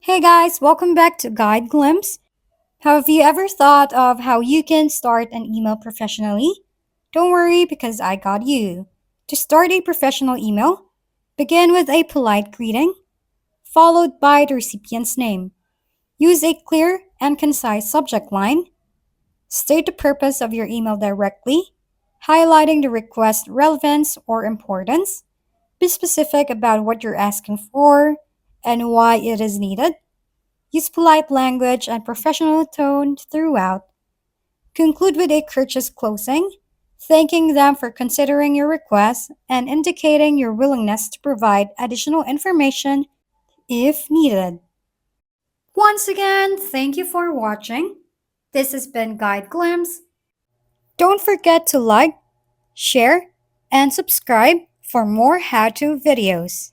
Hey guys, welcome back to Guide Glimpse. Have you ever thought of how you can start an email professionally? Don't worry because I got you. To start a professional email, begin with a polite greeting, followed by the recipient's name. Use a clear and concise subject line. State the purpose of your email directly, highlighting the request relevance or importance. Be specific about what you're asking for and why it is needed. Use polite language and professional tone throughout. Conclude with a courteous closing, thanking them for considering your request and indicating your willingness to provide additional information if needed. Once again, thank you for watching. This has been Guide Glimpse. Don't forget to like, share, and subscribe for more how-to videos.